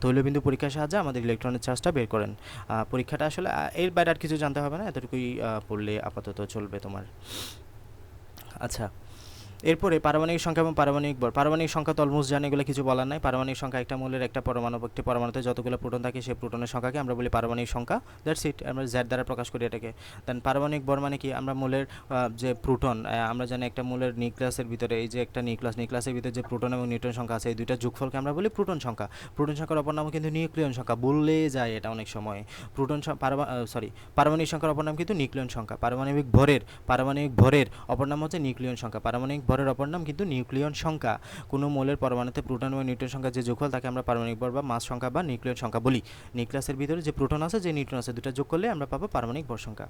তৈলবিন্দু পরীক্ষার সাহায্যে আমাদের ইলেকট্রনের চার্জটা বের করেন। পরীক্ষাটা আসলে এর বাইরে আর কিছু জানতে হবে না, এতটুকুই পড়লে আপাতত চলবে তোমার। আচ্ছা, এরপরে পারমাণবিক সংখ্যা এবং পারমাণবিক ভর। পারমাণবিক সংখ্যা তো অলমোস্ট জানি, এগুলো কিছু বলার নাই। পারমাণবিক সংখ্যা একটা মৌলের একটা পরমাণু, একটি পরমাণুতে যতগুলো প্রোটন থাকে সেই প্রোটনের সংখ্যাকে আমরা বলি পারমাণবিক সংখ্যা। দ্যাটস ইট, আমরা Z দ্বারা প্রকাশ করি এটাকে। দেন পারমাণবিক ভর মানে কি? আমরা মৌলের যে প্রোটন, আমরা জানি একটা মৌলের নিউক্লিয়াসের ভিতরে এই যে একটা নিউক্লিয়াসের ভিতরে যে প্রোটন এবং নিউট্রন সংখ্যা আছে, এই দুইটা যোগফলকে আমরা বলি প্রোটন সংখ্যা। প্রোটন সংখ্যার অপর নাম কিন্তু নিউক্লিয়ন সংখ্যা, বললে যায় এটা অনেক সময়। পারমাণবিক সংখ্যার অপর নাম কিন্তু নিউক্লিয়ন সংখ্যা। পারমাণবিক ভরের অপর নাম হচ্ছে নিউক্লিয়ন সংখ্যা। পারমাণবিক ভরের অপর নাম কিন্তু নিউক্লিয়ন সংখ্যা। কোনো মৌলের পরমাণুতে প্রোটন এবং নিউট্রন সংখ্যা যে যোগফল তাকে আমরা পারমাণবিক ভর বা মাস সংখ্যা বা নিউক্লিয়ন সংখ্যা বলি। নিউক্লিয়াসের ভিতরে যে প্রোটন আছে যে নিউট্রন আছে দুটো যোগ করলে আমরা পাবো পারমাণবিক ভর সংখ্যা।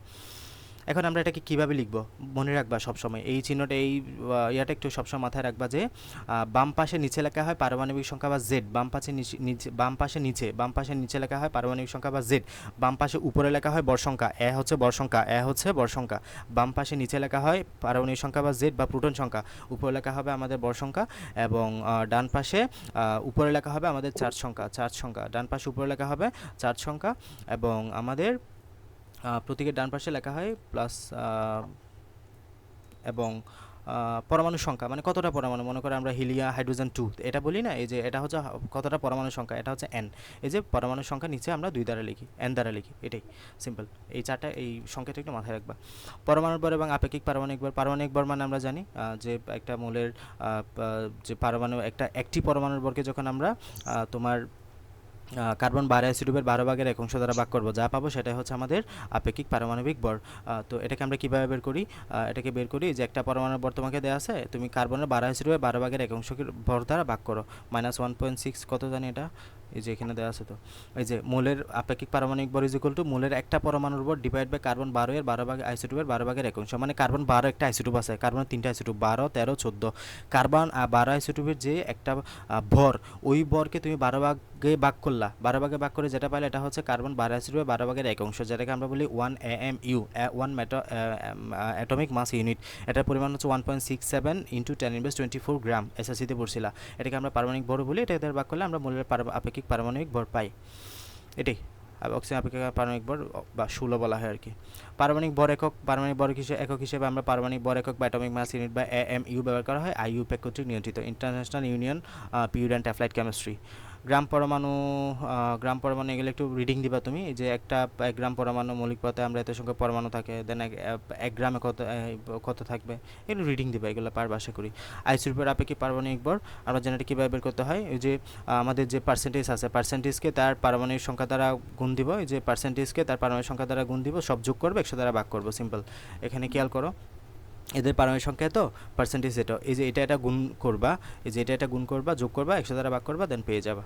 এখন আমরা এটাকে কীভাবে লিখব মনে রাখবা সবসময়, এই চিহ্নটা এই ইয়াটা একটু সবসময় মাথায় রাখবা যে বাম পাশে নিচে লেখা হয় পারমাণবিক সংখ্যা বা জেড, বাম পাশে নিচে লেখা হয় পারমাণবিক সংখ্যা বা জেড, বাম পাশে উপরে লেখা হয় বর সংখ্যা, হচ্ছে বর সংখ্যা, বাম পাশে নিচে লেখা হয় পারমাণবিক সংখ্যা বা জেড বা প্রোটন সংখ্যা, উপরে লেখা হবে আমাদের বর সংখ্যা, এবং ডান পাশে উপরে লেখা হবে আমাদের চার্জ সংখ্যা, ডান পাশে উপরে লেখা হবে চার্জ সংখ্যা, এবং আমাদের প্রতীকের ডান পাশে লেখা হয় প্লাস এবং পরমাণু সংখ্যা, মানে কতটা পরমাণু, মনে করে আমরা হিলিয়া হাইড্রোজেন 2 এটা বলি না, এই যে এটা হচ্ছে কতটা পরমাণু সংখ্যা, এটা হচ্ছে n। এই যে পরমাণু সংখ্যা নিচে আমরা 2 দ্বারা লিখি, n দ্বারা লিখি, এটাই সিম্পল। এই চারটা এই সংখ্যাটা একটু মাথায় রাখবা। পরমাণুর ভর এবং আপেক্ষিক পারমাণবিক ভর মানে আমরা জানি যে একটা মৌলের যে পারমাণু একটি পরমাণুর ভরকে যখন আমরা তোমার কার্বন 12 অ্যাসিডের 12 ভাগের 1 অংশ দ্বারা ভাগ করব, যা পাবো সেটাই হচ্ছে আমাদের আপেক্ষিক পারমাণবিক ভর। তো এটাকে আমরা কীভাবে বের করি, এটাকে বের করি যে একটা পরমাণুর ভর তোমাকে দেওয়া আছে, তুমি কার্বনের 12 অ্যাসিডের 12 ভাগের 1 অংশকে ভর দ্বারা ভাগ করো, -1.6 কত জানি এটা, এই যে এখানে দেওয়া আছে। তো এই যে মৌলের আপেক্ষিক পারমাণবিক ভর ইজ ইকুয়াল টু মৌলের একটা পরমাণুর ভর ডিভাইড বাই কার্বন 12 এর 12 ভাগে আইসোটোপের 12 ভাগের 1 অংশ, মানে কার্বন 12 একটা আইসোটোপ আছে, কার্বনের 3টা আইসোটোপ 12, 13, 14, কার্বন 12 আইসোটোপের যে একটা ভর, ওই ভরকে তুমি 12 ভাগে ভাগ করলা, 12 ভাগে ভাগ করে যেটা পাইলে এটা হচ্ছে কার্বন 12 আইসোটোপের 12 ভাগের 1 অংশ, যেটাকে আমরা বলি 1 AMU, 1 অ্যাটমিক মাস ইউনিট। এটার পরিমাণ হচ্ছে 1.67 × 10⁻²4 গ্রাম, এসএসসিতে পড়ছিলা। এটাকে আমরা পারমাণবিক ভর বলি, এটা ভাগ করলে আমরা মৌলের আপেক্ষিক পারমাণবিক ভর পাই, এটাই অক্সিজেন আপেক্ষিক পারমাণবিক ভর বা 16 বলা হয় আর কি। পারমাণবিক ভর একক, পারমাণবিক ভর একক হিসেবে আমরা পারমাণবিক ভর একক বা অ্যাটমিক মাস ইউনিট বা AMU ব্যবহার করা হয়, IUPAC কর্তৃক নিয়ন্ত্রিত, international union pure and applied chemistry. Gram পরমাণু এগুলো একটু রিডিং দিবা তুমি, এই যে 1 গ্রাম পরমাণু মৌলিক পদার্থে আমরা এত সংখ্যক পরমাণু থাকে, দেন 1 গ্রামে কত থাকবে, এগুলো রিডিং দিবা, এগুলো পারবা আশা করি। আইসোটোপের আপেক্ষিক পারমাণবিক ভর আমরা জানি এটা কীভাবে বের করতে হয়, এই যে আমাদের যে পার্সেন্টেজ আছে, পার্সেন্টেজকে তার পারমাণবিক সংখ্যা দ্বারা গুণ দিব, এই যে পার্সেন্টেজকে তার পারমাণবিক সংখ্যা দ্বারা গুণ দিব, সব যোগ করবে 100 দ্বারা ভাগ করবো, সিম্পল। এখানে খেয়াল করো এদের পারমাণবিক সংখ্যা তো পার্সেন্টেজ এটা, এই যে এটা গুণ করবা, এই যে এটা গুণ করবা, যোগ করবা, 100 দ্বারা ভাগ করবা, দেন পেয়ে যাবা,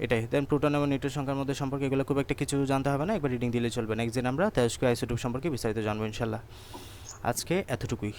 এটাই। দেন প্রোটন এবং নিউট্রন সংখ্যার মধ্যে সম্পর্কে এগুলো খুব একটা কিছু জানতে হবে না, একবার রিডিং দিলে চলবে। নেক্সট দিন আমরা তেজস্ক্রিয় আইসোটোপ সম্পর্কে বিস্তারিত জানবো ইনশাল্লাহ। আজকে এতটুকুই।